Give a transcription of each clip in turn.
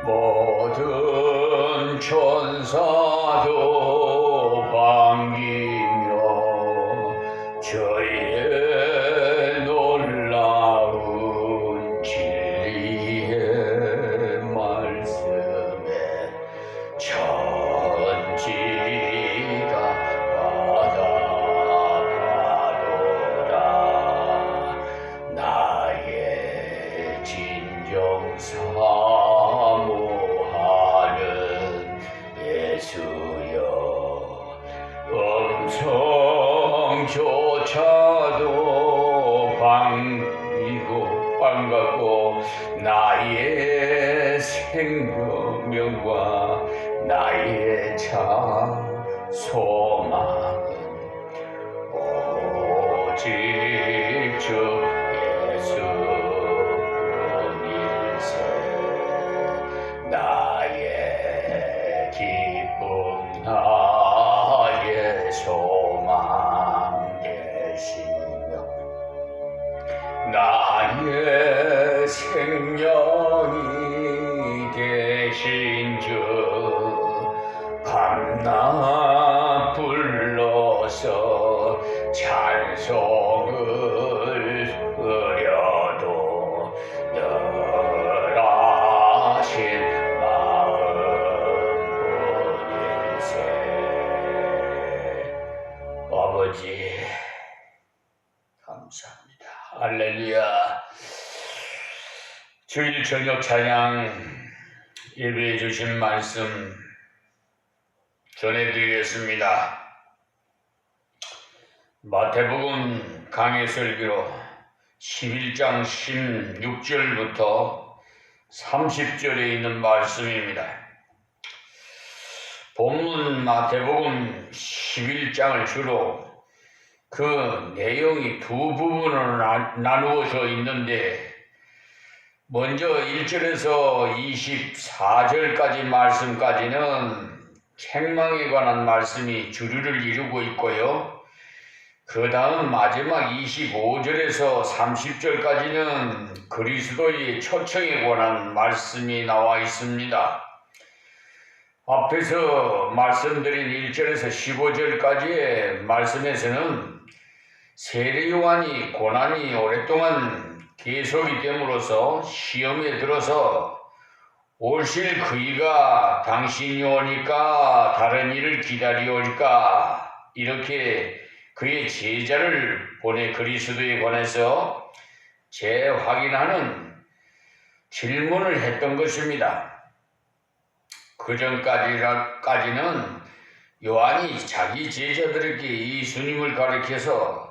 모든 천사도 반기며 저희의 놀라운 진리의 말씀에 천지가 받아가도다. 나의 진정 사모하는 예수여, 음성조차도 반갑고 나의 생명과 나의 참 소망은 오직 주 예수뿐일세. 나의 기쁨, 나의 소망 되시며 나의 생명이 되신 주, 밤낮 불러서 찬송을 드려도 늘 아신 마음뿐일세. 아버지 감사합니다. 할렐루야. 주일 저녁 찬양 예배해 주신 말씀 전해드리겠습니다. 마태복음 강해설교로 11장 16절부터 30절에 있는 말씀입니다. 본문 마태복음 11장을 주로 그 내용이 두 부분으로 나누어져 있는데, 먼저 1절에서 24절까지 말씀까지는 책망에 관한 말씀이 주류를 이루고 있고요. 그 다음 마지막 25절에서 30절까지는 그리스도의 초청에 관한 말씀이 나와 있습니다. 앞에서 말씀드린 1절에서 15절까지의 말씀에서는 세례 요한이 고난이 오랫동안 계속이 됨으로써 시험에 들어서 오실 그이가 당신이 오니까 다른 일을 기다리오니까 이렇게 그의 제자를 보내 그리스도에 관해서 재확인하는 질문을 했던 것입니다. 그 전까지는 요한이 자기 제자들에게 예수님을 가리켜서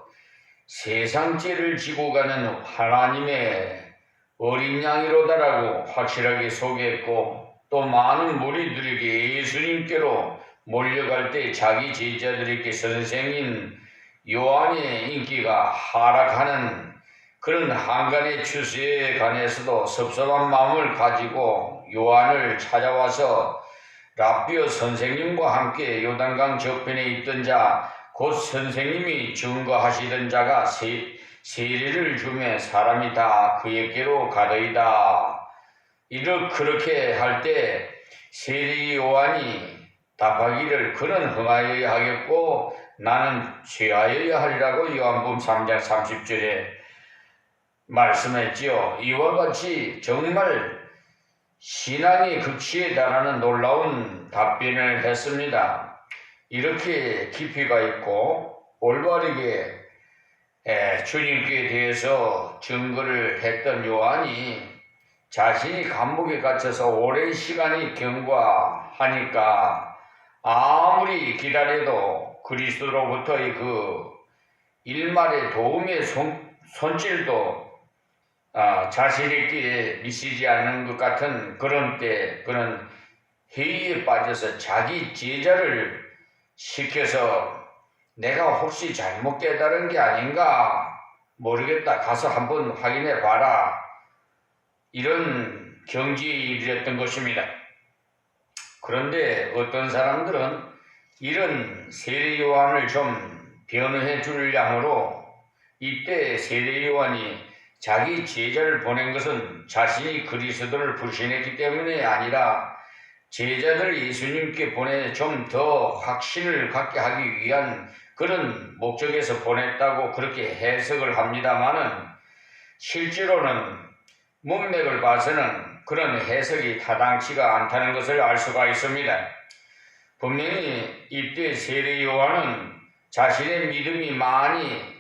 세상 죄를 지고 가는 하나님의 어린 양이로다라고 확실하게 소개했고, 또 많은 무리들에게 예수님께로 몰려갈 때 자기 제자들에게 선생인 요한의 인기가 하락하는 그런 한간의 추세에 관해서도 섭섭한 마음을 가지고 요한을 찾아와서 랍비어 선생님과 함께 요단강 저편에 있던 자, 곧 선생님이 증거하시던 자가 세례를 주며 사람이 다 그에게로 가더이다. 그렇게 할 때 세례 요한이 답하기를 그는 흥하여야 하겠고 나는 취하여야 하리라고 요한복음 3장 30절에 말씀했지요. 이와 같이 정말 신앙의 극치에 달하는 놀라운 답변을 했습니다. 이렇게 깊이가 있고 올바르게 주님께 대해서 증거를 했던 요한이 자신이 감옥에 갇혀서 오랜 시간이 경과하니까 아무리 기다려도 그리스도로부터의 그 일말의 도움의 손길도 자신에게 미치지 않는 것 같은 그런 때 그런 회의에 빠져서 자기 제자를 시켜서 내가 혹시 잘못 깨달은 게 아닌가 모르겠다, 가서 한번 확인해 봐라, 이런 경지에 이르렀던 것입니다. 그런데 어떤 사람들은 이런 세례 요한을 좀 변호해 줄 양으로 이때 세례 요한이 자기 제자를 보낸 것은 자신이 그리스도를 불신했기 때문에 아니라 제자들 예수님께 보내 좀 더 확신을 갖게 하기 위한 그런 목적에서 보냈다고 그렇게 해석을 합니다마는, 실제로는 문맥을 봐서는 그런 해석이 타당치가 않다는 것을 알 수가 있습니다. 분명히 이때 세례 요한은 자신의 믿음이 많이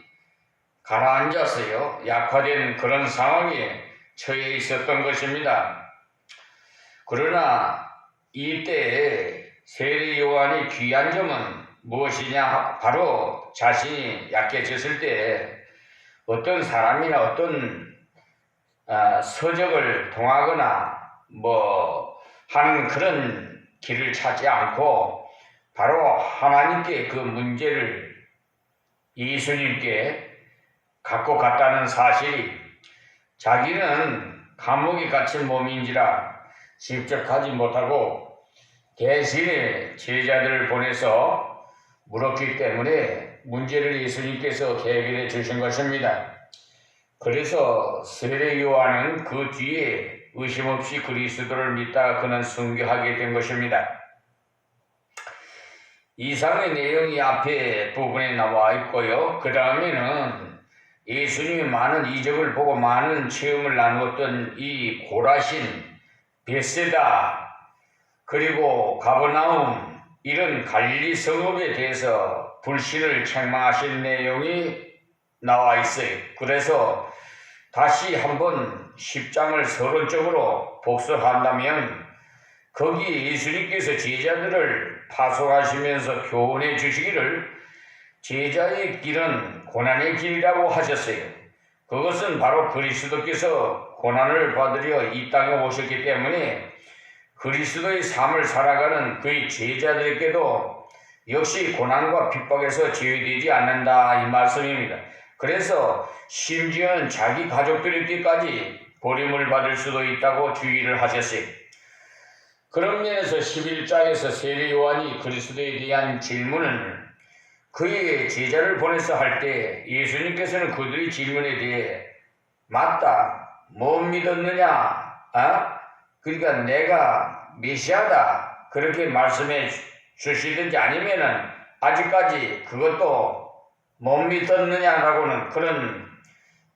가라앉았어요. 약화된 그런 상황에 처해 있었던 것입니다. 그러나 이때 세례 요한이 귀한 점은 무엇이냐? 바로 자신이 약해졌을 때 어떤 사람이나 어떤 서적을 통하거나 하는 그런 길을 찾지 않고 바로 하나님께 그 문제를 예수님께 갖고 갔다는 사실이, 자기는 감옥에 갇힌 몸인지라 직접 가지 못하고 대신에 제자들을 보내서 물었기 때문에 문제를 예수님께서 해결해 주신 것입니다. 그래서 세례 요한은 그 뒤에 의심 없이 그리스도를 믿다가 그는 순교하게 된 것입니다. 이상의 내용이 앞에 부분에 나와 있고요. 그 다음에는 예수님이 많은 이적을 보고 많은 체험을 나누었던 이 고라신, 벳세다, 그리고 가버나움, 이런 갈릴리 성읍에 대해서 불신을 책망하신 내용이 나와 있어요. 그래서 다시 한번 10장을 서론적으로 복습한다면 거기 예수님께서 제자들을 파송하시면서 교훈해 주시기를 제자의 길은 고난의 길이라고 하셨어요. 그것은 바로 그리스도께서 고난을 받으려 이 땅에 오셨기 때문에 그리스도의 삶을 살아가는 그의 제자들에게도 역시 고난과 핍박에서 제외되지 않는다, 이 말씀입니다. 그래서 심지어는 자기 가족들에게까지 버림을 받을 수도 있다고 주의를 하셨어요. 그런 면에서 11장에서 세례 요한이 그리스도에 대한 질문을 그의 제자를 보내서 할 때 예수님께서는 그들의 질문에 대해 맞다, 못 믿었느냐, 그러니까 내가 메시아다, 그렇게 말씀해 주시든지 아니면은 아직까지 그것도 못 믿었느냐라고는 그런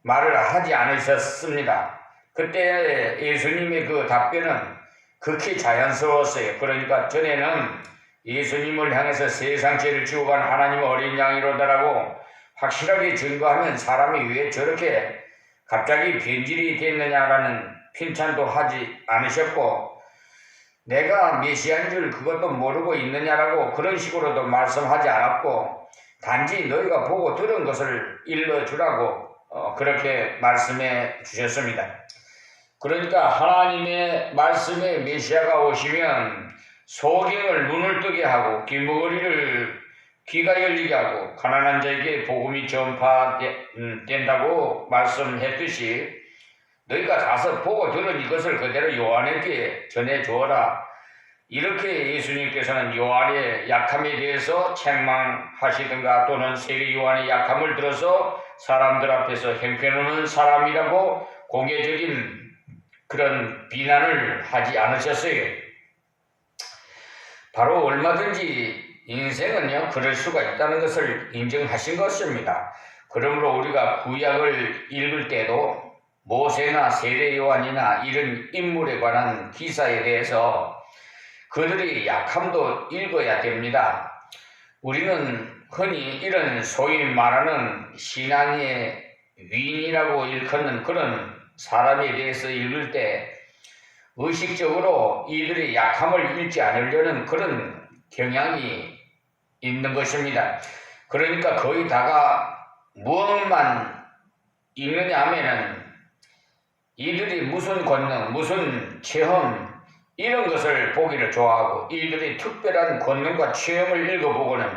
말을 하지 않으셨습니다. 그때 예수님의 그 답변은 극히 자연스러웠어요. 그러니까 전에는 예수님을 향해서 세상 죄를 지고 간 하나님의 어린 양이로다라고 확실하게 증거하면 사람이 왜 저렇게 갑자기 변질이 됐느냐라는 핀찬도 하지 않으셨고, 내가 메시아인 줄 그것도 모르고 있느냐라고 그런 식으로도 말씀하지 않았고, 단지 너희가 보고 들은 것을 일러주라고 그렇게 말씀해 주셨습니다. 그러니까 하나님의 말씀에 메시아가 오시면 소경을 눈을 뜨게 하고 귀머거리를 귀가 열리게 하고 가난한 자에게 복음이 전파된다고 말씀했듯이 너희가 가서 보고 들은 이것을 그대로 요한에게 전해주어라. 이렇게 예수님께서는 요한의 약함에 대해서 책망하시든가 또는 세례 요한의 약함을 들어서 사람들 앞에서 형편없는 사람이라고 공개적인 그런 비난을 하지 않으셨어요. 바로 얼마든지 인생은요 그럴 수가 있다는 것을 인정하신 것입니다. 그러므로 우리가 구약을 읽을 때도 모세나 세례 요한이나 이런 인물에 관한 기사에 대해서 그들의 약함도 읽어야 됩니다. 우리는 흔히 이런 소위 말하는 신앙의 위인이라고 일컫는 그런 사람에 대해서 읽을 때 의식적으로 이들의 약함을 읽지 않으려는 그런 경향이 있는 것입니다. 그러니까 거의 다가 무엇만 읽느냐 하면은 이들이 무슨 권능, 무슨 체험 이런 것을 보기를 좋아하고 이들이 특별한 권능과 체험을 읽어보고는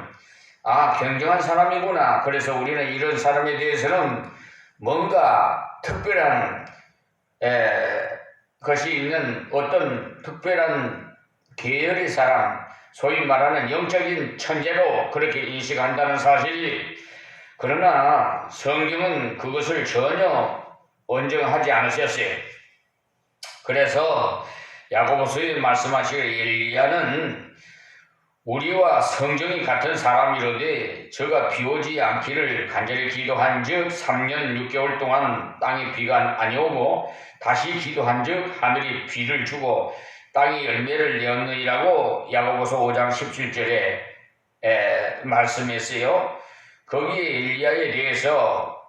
아, 굉장한 사람이구나. 그래서 우리는 이런 사람에 대해서는 뭔가 특별한 것이 있는 어떤 특별한 계열의 사람, 소위 말하는 영적인 천재로 그렇게 인식한다는 사실이, 그러나 성경은 그것을 전혀 온정하지 않으셨어요. 그래서 야고보서에 말씀하시기를 엘리야는 우리와 성정이 같은 사람이로되 저가 비 오지 않기를 간절히 기도한즉 3년 6개월 동안 땅에 비가 아니오고 다시 기도한즉 하늘이 비를 주고 땅이 열매를 내었느니라고 야고보서 5장 17절에 말씀했어요. 거기에 엘리야에 대해서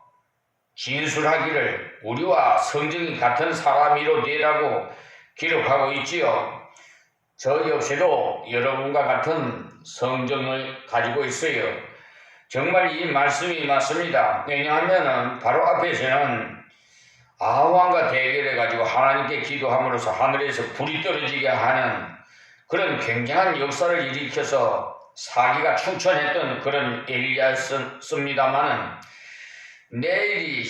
진술하기를 우리와 성정이 같은 사람이로되라고 기록하고 있지요. 저 역시도 여러분과 같은 성정을 가지고 있어요. 정말 이 말씀이 맞습니다. 왜냐하면 바로 앞에서는 아합왕과 대결해가지고 하나님께 기도함으로써 하늘에서 불이 떨어지게 하는 그런 굉장한 역사를 일으켜서 사기가 충천했던 그런 엘리야였습니다마는 내일이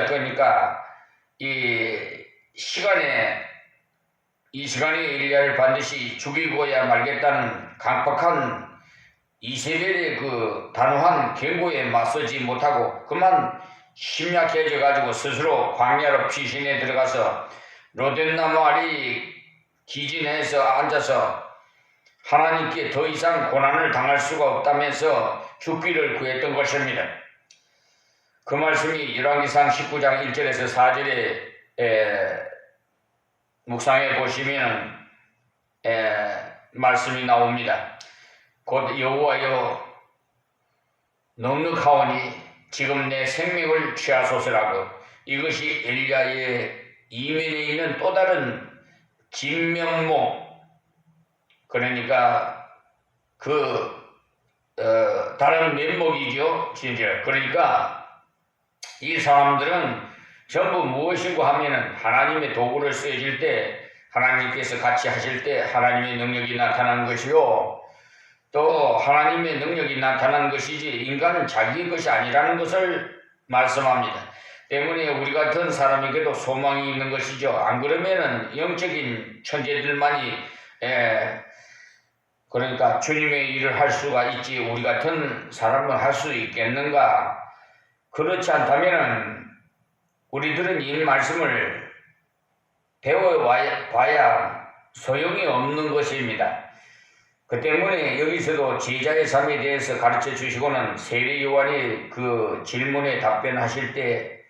그러니까 이 시간에 엘리야를 반드시 죽이고야 말겠다는 강박한 이세벨의 그 단호한 경고에 맞서지 못하고 그만 심약해져 가지고 스스로 광야로 피신해 들어가서 로뎀나무 아래 기진해서 앉아서 하나님께 더 이상 고난을 당할 수가 없다면서 죽기를 구했던 것입니다. 그 말씀이 열왕기상 19장 1절에서 4절에 묵상해 보시면 말씀이 나옵니다. 곧 여호와여 넉넉하오니 지금 내 생명을 취하소서라고. 이것이 엘리야의 이면에 있는 또 다른 진면목, 그러니까 다른 면목이죠. 진짜 그러니까 이 사람들은 전부 무엇인가 하면은 하나님의 도구를 쓰여질 때 하나님께서 같이 하실 때 하나님의 능력이 나타난 것이요, 또 하나님의 능력이 나타난 것이지 인간은 자기의 것이 아니라는 것을 말씀합니다. 때문에 우리 같은 사람에게도 소망이 있는 것이죠. 안 그러면은 영적인 천재들만이 그러니까 주님의 일을 할 수가 있지 우리 같은 사람은 할 수 있겠는가? 그렇지 않다면은 우리들은 이 말씀을 배워봐야 소용이 없는 것입니다. 그 때문에 여기서도 제자의 삶에 대해서 가르쳐 주시고는 세례 요한의 그 질문에 답변하실 때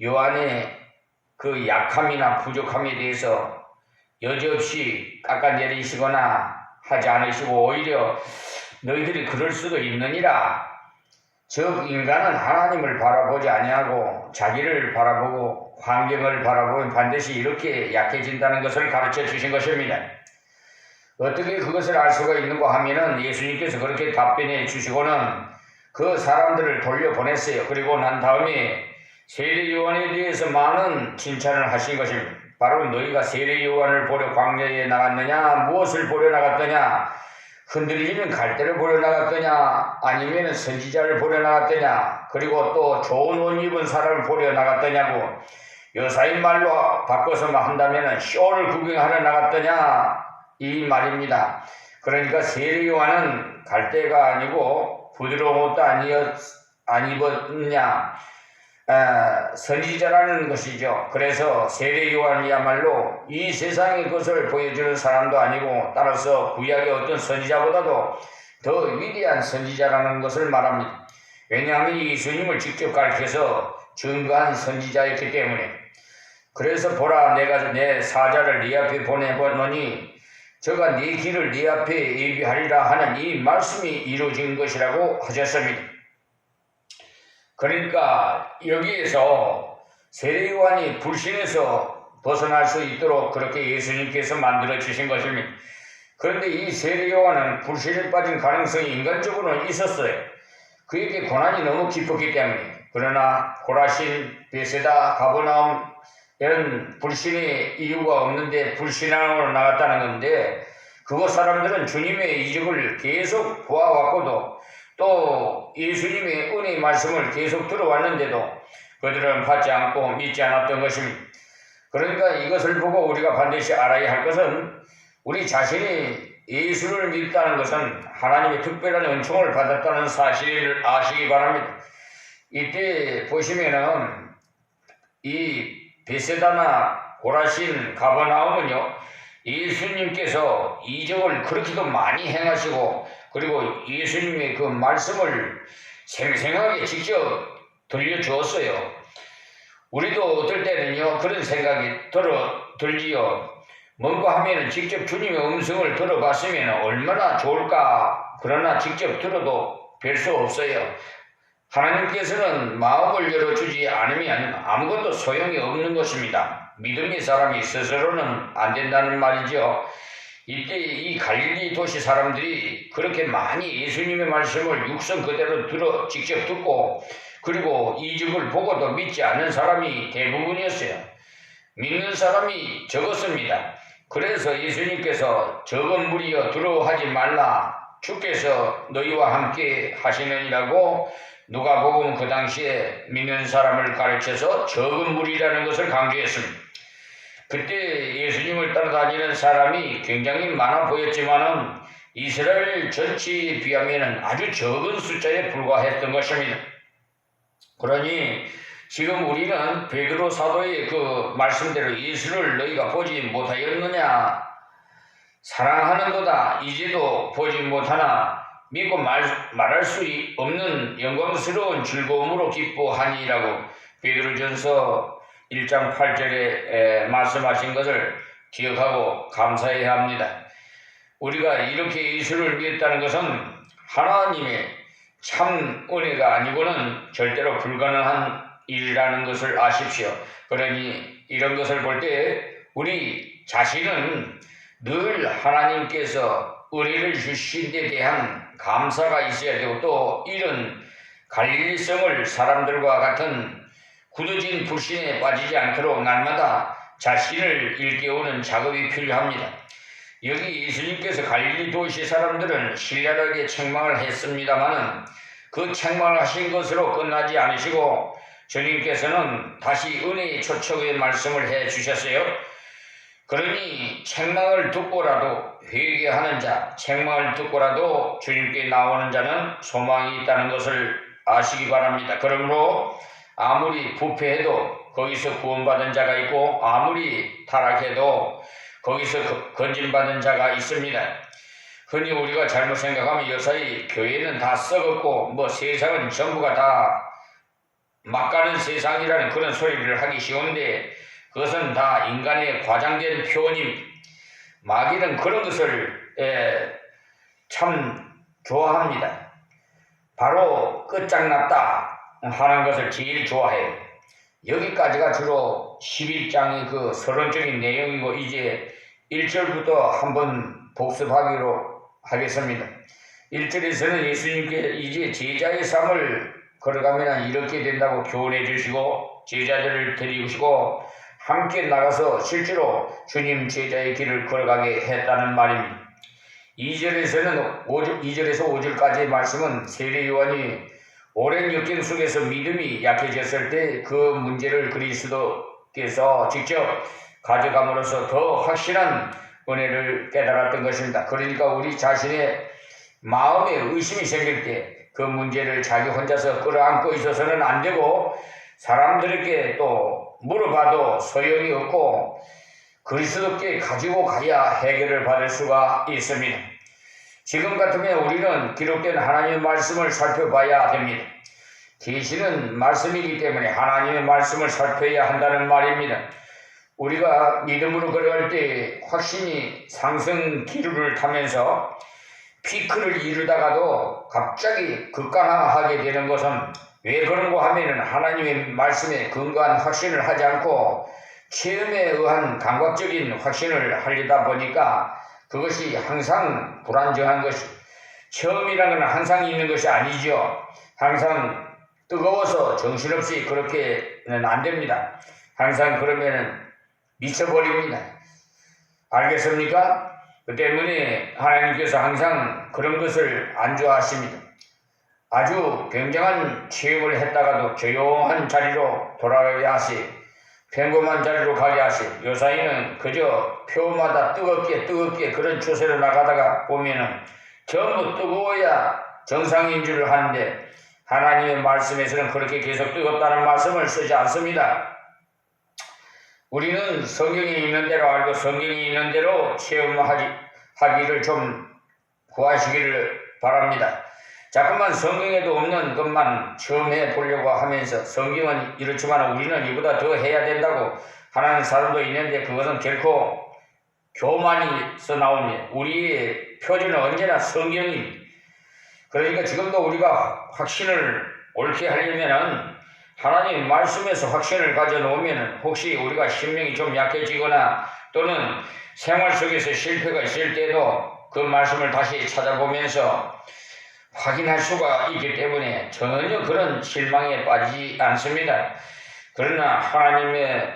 요한의 그 약함이나 부족함에 대해서 여지없이 깎아내리시거나 하지 않으시고 오히려 너희들이 그럴 수도 있느니라. 즉 인간은 하나님을 바라보지 아니하고 자기를 바라보고 환경을 바라보면 반드시 이렇게 약해진다는 것을 가르쳐 주신 것입니다. 어떻게 그것을 알 수가 있는가 하면은 예수님께서 그렇게 답변해 주시고는 그 사람들을 돌려보냈어요. 그리고 난 다음에 세례 요한에 대해서 많은 칭찬을 하신 것입니다. 바로 너희가 세례 요한을 보러 광야에 나갔느냐, 무엇을 보러 나갔더냐, 흔들리는 갈대를 보러 나갔더냐, 아니면 선지자를 보러 나갔더냐, 그리고 또 좋은 옷 입은 사람을 보러 나갔더냐고, 요사인 말로 바꿔서만 한다면 쇼를 구경하러 나갔더냐 이 말입니다. 그러니까 세례 요한은 갈대가 아니고 부드러운 옷도 안 입었냐, 선지자라는 것이죠. 그래서 세례 요한이야말로 이 세상의 것을 보여주는 사람도 아니고 따라서 구약의 어떤 선지자보다도 더 위대한 선지자라는 것을 말합니다. 왜냐하면 예수님을 직접 가르쳐서 증거한 선지자였기 때문에. 그래서 보라, 내가 내 사자를 네 앞에 보내보노니 저가 네 길을 네 앞에 예비하리라 하는 이 말씀이 이루어진 것이라고 하셨습니다. 그러니까 여기에서 세례 요한이 불신에서 벗어날 수 있도록 그렇게 예수님께서 만들어 주신 것입니다. 그런데 이 세례 요한은 불신에 빠진 가능성이 인간적으로는 있었어요. 그에게 고난이 너무 깊었기 때문에. 그러나 고라신, 베세다, 가버나움 이런 불신의 이유가 없는데 불신앙으로 나갔다는 건데, 그곳 사람들은 주님의 이적을 계속 보아왔고도 또 예수님의 은혜의 말씀을 계속 들어왔는데도 그들은 받지 않고 믿지 않았던 것입니다. 그러니까 이것을 보고 우리가 반드시 알아야 할 것은, 우리 자신이 예수를 믿다는 것은 하나님의 특별한 은총을 받았다는 사실을 아시기 바랍니다. 이때 보시면은 이 베세다나 고라신 가버나움은요, 예수님께서 이적을 그렇게도 많이 행하시고, 그리고 예수님의 그 말씀을 생생하게 직접 들려주었어요. 우리도 어떨 때는요, 그런 생각이 들지요. 뭔가 하면은 직접 주님의 음성을 들어봤으면 얼마나 좋을까. 그러나 직접 들어도 별 수 없어요. 하나님께서는 마음을 열어주지 않으면 아무것도 소용이 없는 것입니다. 믿음의 사람이 스스로는 안 된다는 말이죠. 이때 이 갈릴리 도시 사람들이 그렇게 많이 예수님의 말씀을 육성 그대로 직접 듣고, 그리고 이적을 보고도 믿지 않는 사람이 대부분이었어요. 믿는 사람이 적었습니다. 그래서 예수님께서 적은 무리여 두려워하지 말라, 주께서 너희와 함께 하시느니라고 누가복음 그 당시에 믿는 사람을 가르쳐서 적은 무리라는 것을 강조했습니다. 그때 예수님을 따라다니는 사람이 굉장히 많아 보였지만은 이스라엘 전체에 비하면 아주 적은 숫자에 불과했던 것입니다. 그러니 지금 우리는 베드로 사도의 그 말씀대로 예수를 너희가 보지 못하였느냐, 사랑하는도다 이제도 보지 못하나 믿고 말할 수 없는 영광스러운 즐거움으로 기뻐하니라고 베드로전서 1장 8절에 말씀하신 것을 기억하고 감사해야 합니다. 우리가 이렇게 예수를 믿었다는 것은 하나님의 참 은혜가 아니고는 절대로 불가능한 일이라는 것을 아십시오. 그러니 이런 것을 볼 때 우리 자신은 늘 하나님께서 은혜를 주신 데 대한 감사가 있어야 되고, 또 이런 갈릴리성을 사람들과 같은 굳어진 불신에 빠지지 않도록 날마다 자신을 일깨우는 작업이 필요합니다. 여기 예수님께서 갈릴리 도시 사람들은 신랄하게 책망을 했습니다마는 그 책망을 하신 것으로 끝나지 않으시고 주님께서는 다시 은혜의 초청의 말씀을 해 주셨어요. 그러니 책망을 듣고라도 회개하는 자, 책망을 듣고라도 주님께 나오는 자는 소망이 있다는 것을 아시기 바랍니다. 그러므로 아무리 부패해도 거기서 구원받은 자가 있고, 아무리 타락해도 거기서 건진받은 자가 있습니다. 흔히 우리가 잘못 생각하면 요사이 교회는 다 썩었고 뭐 세상은 전부가 다 막가는 세상이라는 그런 소리를 하기 쉬운데, 그것은 다 인간의 과장된 표현입니다. 마귀는 그런 것을 참 좋아합니다. 바로 끝장났다 하는 것을 제일 좋아해요. 여기까지가 주로 11장의 그 서론적인 내용이고, 이제 1절부터 한번 복습하기로 하겠습니다. 1절에서는 예수님께 이제 제자의 삶을 걸어가면 이렇게 된다고 교훈해 주시고, 제자들을 데리시고 함께 나가서 실제로 주님 제자의 길을 걸어가게 했다는 말입니다. 2절에서 5절까지의 말씀은 세례 요한이 오랜 역경 속에서 믿음이 약해졌을 때 그 문제를 그리스도께서 직접 가져감으로써 더 확실한 은혜를 깨달았던 것입니다. 그러니까 우리 자신의 마음에 의심이 생길 때 그 문제를 자기 혼자서 끌어안고 있어서는 안 되고, 사람들에게 또 물어봐도 소용이 없고 그리스도께 가지고 가야 해결을 받을 수가 있습니다. 지금 같으면 우리는 기록된 하나님의 말씀을 살펴봐야 됩니다. 계시는 말씀이기 때문에 하나님의 말씀을 살펴야 한다는 말입니다. 우리가 믿음으로 걸어갈 때 확신이 상승 기류를 타면서 피크를 이루다가도 갑자기 급강하게 되는 것은 왜 그런가 하면은 하나님의 말씀에 근거한 확신을 하지 않고 체험에 의한 감각적인 확신을 하려다 보니까 그것이 항상 불안정한 것이, 체험이라는 건 항상 있는 것이 아니죠. 항상 뜨거워서 정신없이 그렇게는 안 됩니다. 항상 그러면은 미쳐버립니다. 알겠습니까? 그 때문에 하나님께서 항상 그런 것을 안 좋아하십니다. 아주 굉장한 체험을 했다가도 조용한 자리로 돌아가게 하시, 평범한 자리로 가게 하시, 요사이는 그저 표마다 뜨겁게 그런 추세로 나가다가 보면은 전부 뜨거워야 정상인 줄 아는데 하나님의 말씀에서는 그렇게 계속 뜨겁다는 말씀을 쓰지 않습니다. 우리는 성경에 있는 대로 알고 성경에 있는 대로 체험하기를 좀 구하시기를 바랍니다. 자꾸만 성경에도 없는 것만 체험해 보려고 하면서 성경은 이렇지만 우리는 이보다 더 해야 된다고 하는 사람도 있는데 그것은 결코 교만이 써 나옵니다. 우리의 표준은 언제나 성경입니다. 그러니까 지금도 우리가 확신을 옳게 하려면은 하나님 말씀에서 확신을 가져놓으면 혹시 우리가 심령이 좀 약해지거나 또는 생활 속에서 실패가 있을 때도 그 말씀을 다시 찾아보면서 확인할 수가 있기 때문에 전혀 그런 실망에 빠지지 않습니다. 그러나 하나님의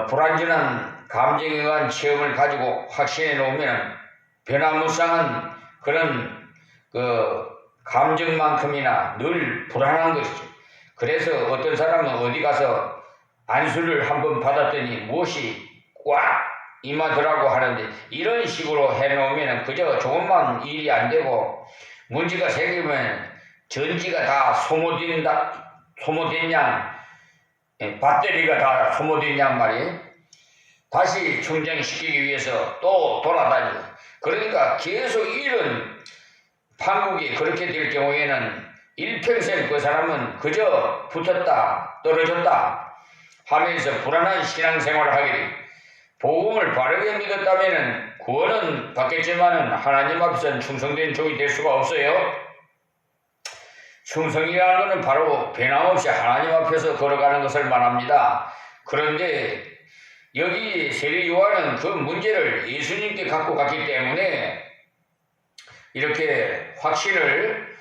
불완전한 감정에 의한 체험을 가지고 확신해 놓으면 변화무쌍한 그런 감정만큼이나 늘 불안한 것이죠. 그래서 어떤 사람은 어디 가서 안수를 한번 받았더니 무엇이 꽉 임하더라고 하는데 이런 식으로 해놓으면 그저 조금만 일이 안 되고 문제가 생기면 전지가 다 소모된 양, 배터리가 다 소모된 양 말이에요. 다시 충전시키기 위해서 또 돌아다니고 그러니까 계속 이런 판국이 그렇게 될 경우에는 일평생 그 사람은 그저 붙었다 떨어졌다 하면서 불안한 신앙생활을 하게 됩니다. 복음을 바르게 믿었다면 구원은 받겠지만 하나님 앞에서는 충성된 종이 될 수가 없어요. 충성이라는 것은 바로 변함없이 하나님 앞에서 걸어가는 것을 말합니다. 그런데 여기 세례 요한은 그 문제를 예수님께 갖고 갔기 때문에 이렇게 확신을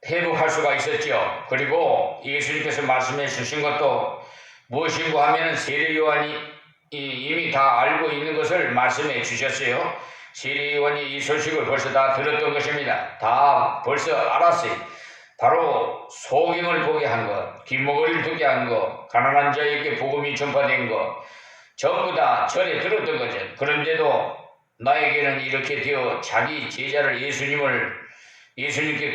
회복할 수가 있었죠. 그리고 예수님께서 말씀해 주신 것도 무엇인고 하면 세례 요한이 이미 다 알고 있는 것을 말씀해 주셨어요. 세례 요한이 이 소식을 벌써 다 들었던 것입니다. 다 벌써 알았어요. 바로 소경을 보게 한 것, 귀머거리를 듣게 한 것, 가난한 자에게 복음이 전파된 것 전부 다 전에 들었던 거죠. 그런데도 나에게는 이렇게 되어 자기 제자를 예수님께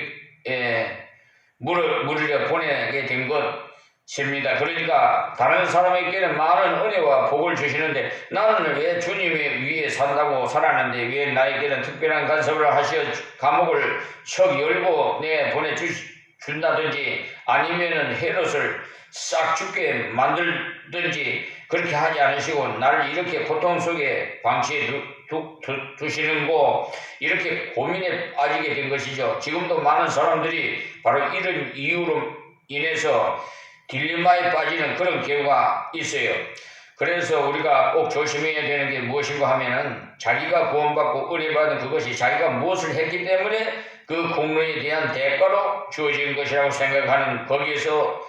물으려 보내게 된 것입니다. 그러니까 다른 사람에게는 많은 은혜와 복을 주시는데 나는 왜 주님의 위에 산다고 살았는데 왜 나에게는 특별한 간섭을 하시어 감옥을 척 열고 보내준다든지 아니면은 헤롯을 싹 죽게 만들든지 그렇게 하지 않으시고 나를 이렇게 고통 속에 방치해 두시는고 이렇게 고민에 빠지게 된 것이죠. 지금도 많은 사람들이 바로 이런 이유로 인해서 딜레마에 빠지는 그런 경우가 있어요. 그래서 우리가 꼭 조심해야 되는 게 무엇인가 하면은 자기가 구원받고 은혜받은 그것이 자기가 무엇을 했기 때문에 그 공로에 대한 대가로 주어진 것이라고 생각하는 거기에서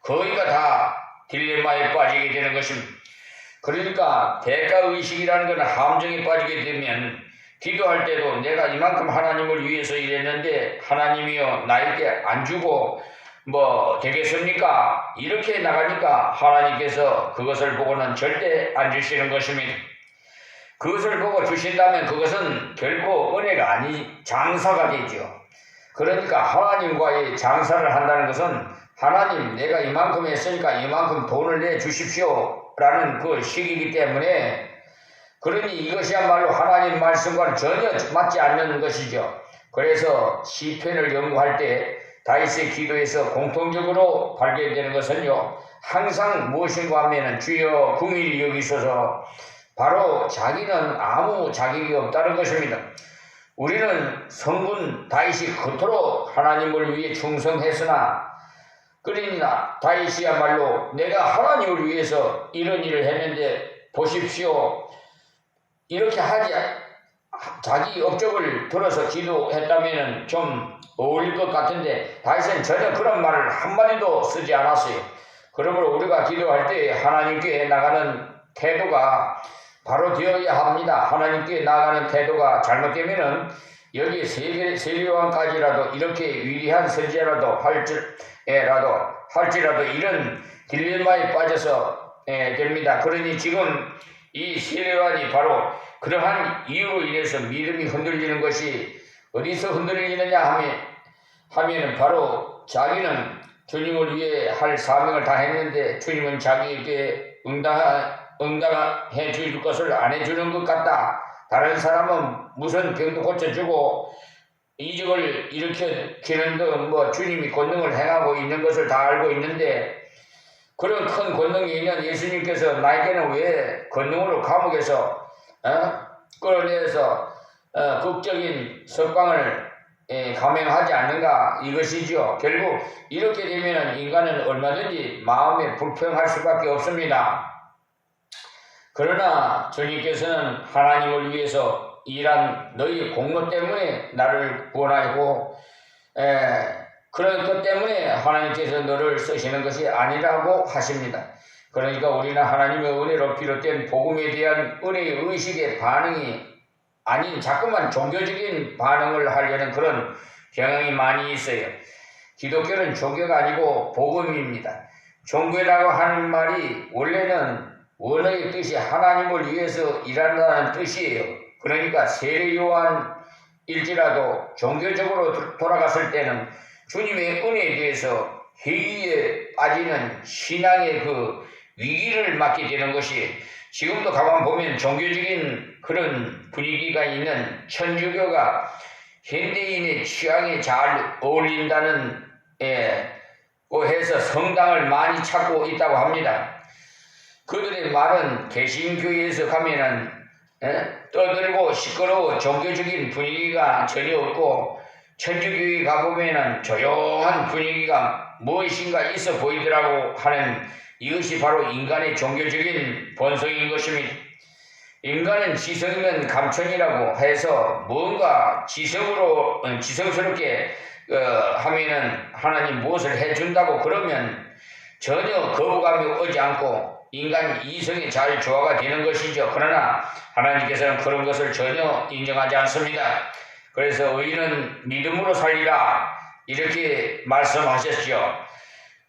거의가 다 딜레마에 빠지게 되는 것입니다. 그러니까 대가의식이라는 것은 함정에 빠지게 되면 기도할 때도 내가 이만큼 하나님을 위해서 일했는데 하나님이여 나에게 안 주고 되겠습니까? 이렇게 나가니까 하나님께서 그것을 보고는 절대 안 주시는 것입니다. 그것을 보고 주신다면 그것은 결코 은혜가 아니 장사가 되죠. 그러니까 하나님과의 장사를 한다는 것은 하나님 내가 이만큼 했으니까 이만큼 돈을 내 주십시오 라는 그 식이기 때문에 그러니 이것이야말로 하나님 말씀과는 전혀 맞지 않는 것이죠. 그래서 시편을 연구할 때 다윗의 기도에서 공통적으로 발견되는 것은요 항상 무엇인가 하면은 주여 긍휼히 여기소서 바로 자기는 아무 자격이 없다는 것입니다. 우리는 성군 다윗이 그토록 하나님을 위해 충성했으나 그러나 다윗이야말로 내가 하나님을 위해서 이런 일을 했는데 보십시오 이렇게 하지 자기 업적을 들어서 기도했다면 좀 어울릴 것 같은데 다윗은 전혀 그런 말을 한마디도 쓰지 않았어요. 그러므로 우리가 기도할 때 하나님께 나가는 태도가 바로 되어야 합니다. 하나님께 나가는 태도가 잘못되면은 여기 세례요한까지라도 이렇게 위대한 선지자라도 할지라도 이런 딜레마에 빠져서 됩니다. 그러니 지금 이 세례요한이 바로 그러한 이유로 인해서 믿음이 흔들리는 것이 어디서 흔들리느냐 하면은 바로 자기는 주님을 위해 할 사명을 다 했는데 주님은 자기에게 응답해 줄 것을 안 해주는 것 같다. 다른 사람은 무슨 병도 고쳐주고 이적을 일으키는 등 주님이 권능을 행하고 있는 것을 다 알고 있는데 그런 큰 권능이 있는 예수님께서 나에게는 왜 권능으로 감옥에서 끌어내서 극적인 석방을 감행하지 않는가 이것이죠. 결국 이렇게 되면 인간은 얼마든지 마음에 불평할 수밖에 없습니다. 그러나 주님께서는 하나님을 위해서 일한 너희 공로 때문에 나를 구원하고 그런 것 때문에 하나님께서 너를 쓰시는 것이 아니라고 하십니다. 그러니까 우리는 하나님의 은혜로 비롯된 복음에 대한 은혜의 의식의 반응이 아닌 자꾸만 종교적인 반응을 하려는 그런 경향이 많이 있어요. 기독교는 종교가 아니고 복음입니다. 종교라고 하는 말이 원래는 원어의 뜻이 하나님을 위해서 일한다는 뜻이에요. 그러니까 세례요한일지라도 종교적으로 돌아갔을 때는 주님의 은혜에 대해서 회의에 빠지는 신앙의 그 위기를 맞게 되는 것이 지금도 가만 보면 종교적인 그런 분위기가 있는 천주교가 현대인의 취향에 잘 어울린다는 해서 성당을 많이 찾고 있다고 합니다. 그들의 말은 개신교에서 가면은 떠들고 시끄러워 종교적인 분위기가 전혀 없고 천주교에 가보면은 조용한 분위기가 무엇인가 있어 보이더라고 하는 이것이 바로 인간의 종교적인 본성인 것입니다. 인간은 지성이면 감천이라고 해서 뭔가 지성스럽게 하면은 하나님 무엇을 해준다고 그러면 전혀 거부감이 오지 않고 인간 이성이 잘 조화가 되는 것이죠. 그러나 하나님께서는 그런 것을 전혀 인정하지 않습니다. 그래서 의인은 믿음으로 살리라 이렇게 말씀하셨죠.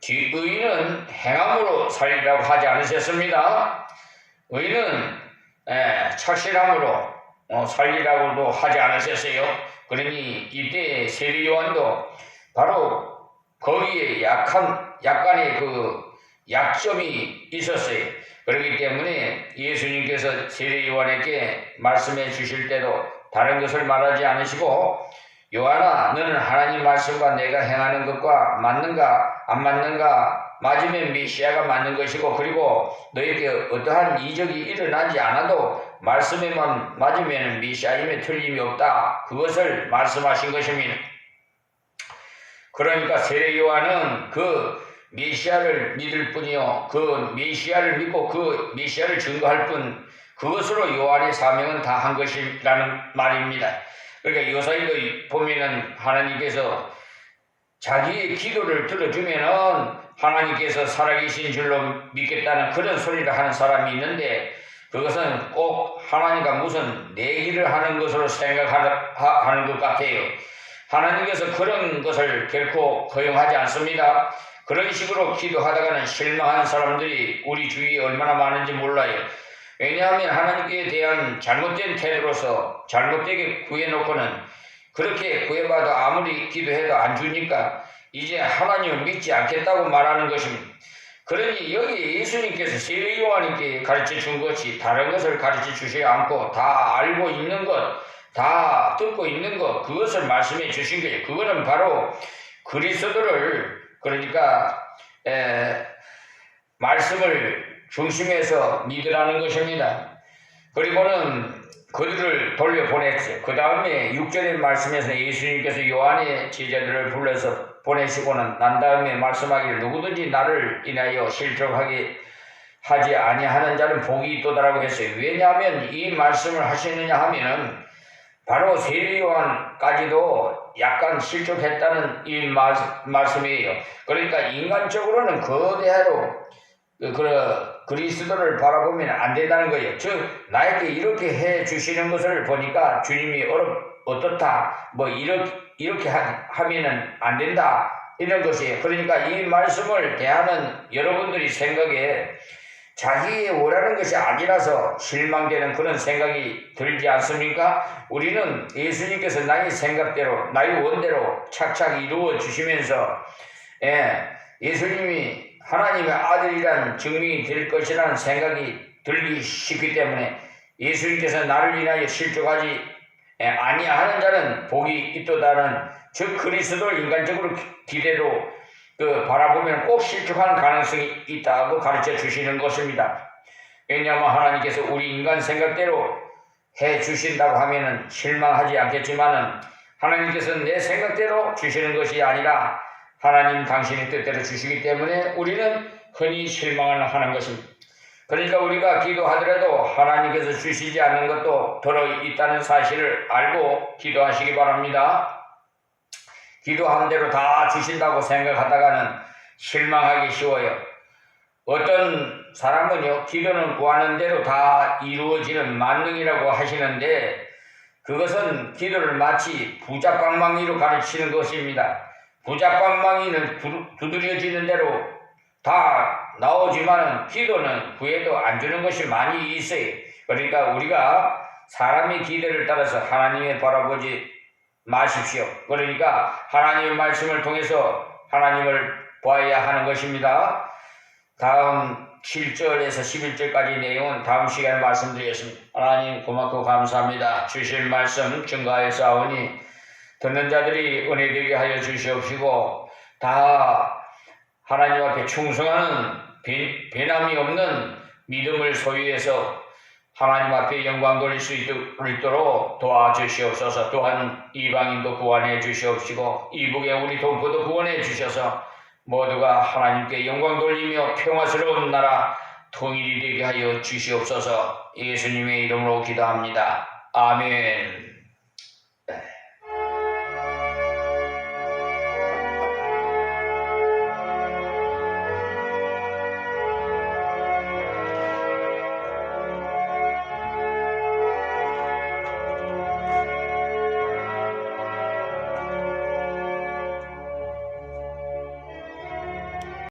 의인은 행함으로 살리라고 하지 않으셨습니다. 의인은 착실함으로 살리라고도 하지 않으셨어요. 그러니 이때 세례요한도 바로 거기에 약간의 그 약점이 있었어요. 그렇기 때문에 예수님께서 세례요한에게 말씀해 주실 때도 다른 것을 말하지 않으시고 요한아 너는 하나님 말씀과 내가 행하는 것과 맞는가 안 맞는가 맞으면 메시아가 맞는 것이고 그리고 너에게 어떠한 이적이 일어나지 않아도 말씀에만 맞으면 메시아임에 틀림이 없다. 그것을 말씀하신 것입니다. 그러니까 세례 요한은 그 메시아를 믿을 뿐이요 그 메시아를 믿고 그 메시아를 증거할 뿐 그것으로 요한의 사명은 다 한 것이라는 말입니다. 그러니까 요사이도 보면은 하나님께서 자기의 기도를 들어주면은 하나님께서 살아계신 줄로 믿겠다는 그런 소리를 하는 사람이 있는데 그것은 꼭 하나님과 무슨 내기를 하는 것으로 생각하는 것 같아요. 하나님께서 그런 것을 결코 허용하지 않습니다. 그런 식으로 기도하다가는 실망한 사람들이 우리 주위에 얼마나 많은지 몰라요. 왜냐하면 하나님께 대한 잘못된 태도로서 잘못되게 구해놓고는 그렇게 구해봐도 아무리 기도해도 안 주니까 이제 하나님을 믿지 않겠다고 말하는 것입니다. 그러니 여기 예수님께서 세례 요한에게 가르쳐 준 것이 다른 것을 가르쳐 주시지 않고 다 알고 있는 것, 다 듣고 있는 것, 그것을 말씀해 주신 거예요. 그거는 바로 그리스도를 그러니까 말씀을 중심에서 믿으라는 것입니다. 그리고는 그들을 돌려보냈어요. 그 다음에 6절의 말씀에서 예수님께서 요한의 제자들을 불러서 보내시고는 난 다음에 말씀하기를 누구든지 나를 인하여 실족하게 하지 아니하는 자는 복이 있도다라고 했어요. 왜냐하면 이 말씀을 하시느냐 하면은 바로 세례요한까지도 약간 실족했다는 이 말씀이에요. 그러니까 인간적으로는 거대하로 그리스도를 바라보면 안 된다는 거예요. 즉 나에게 이렇게 해 주시는 것을 보니까 주님이 어떻다, 뭐 이렇게 하면은 안 된다, 이런 것이에요. 그러니까 이 말씀을 대하는 여러분들이 생각에 자기의 원하는 것이 아니라서 실망되는 그런 생각이 들지 않습니까? 우리는 예수님께서 나의 생각대로, 나의 원대로 착착 이루어 주시면서 예수님이 하나님의 아들이란 증명이 될 것이라는 생각이 들기 쉽기 때문에 예수님께서 나를 인하여 실족하지 아니하는 자는 복이 있도다는, 즉 그리스도를 인간적으로 기대로 바라보면 꼭 실족할 가능성이 있다고 가르쳐 주시는 것입니다. 왜냐하면 하나님께서 우리 인간 생각대로 해 주신다고 하면은 실망하지 않겠지만은, 하나님께서 내 생각대로 주시는 것이 아니라 하나님 당신의 뜻대로 주시기 때문에 우리는 흔히 실망을 하는 것입니다. 그러니까 우리가 기도하더라도 하나님께서 주시지 않는 것도 들어있다는 사실을 알고 기도하시기 바랍니다. 기도한 대로 다 주신다고 생각하다가는 실망하기 쉬워요. 어떤 사람은요, 기도는 구하는 대로 다 이루어지는 만능이라고 하시는데, 그것은 기도를 마치 부잣방망이로 가르치는 것입니다. 부잣방망이는 두드려지는 대로 다 나오지만은 기도는 구해도 안 주는 것이 많이 있어요. 그러니까 우리가 사람의 기대를 따라서 하나님을 바라보지 마십시오. 그러니까 하나님의 말씀을 통해서 하나님을 보아야 하는 것입니다. 다음 7절에서 11절까지 내용은 다음 시간에 말씀드리겠습니다. 하나님 고맙고 감사합니다. 주실 말씀 증거하였사오니 듣는 자들이 은혜되게 하여 주시옵시고, 다 하나님 앞에 충성하는 배남이 없는 믿음을 소유해서 하나님 앞에 영광 돌릴 수 있도록 도와주시옵소서. 또한 이방인도 구원해 주시옵시고 이북의 우리 동포도 구원해 주셔서 모두가 하나님께 영광 돌리며 평화스러운 나라 통일이 되게 하여 주시옵소서. 예수님의 이름으로 기도합니다. 아멘.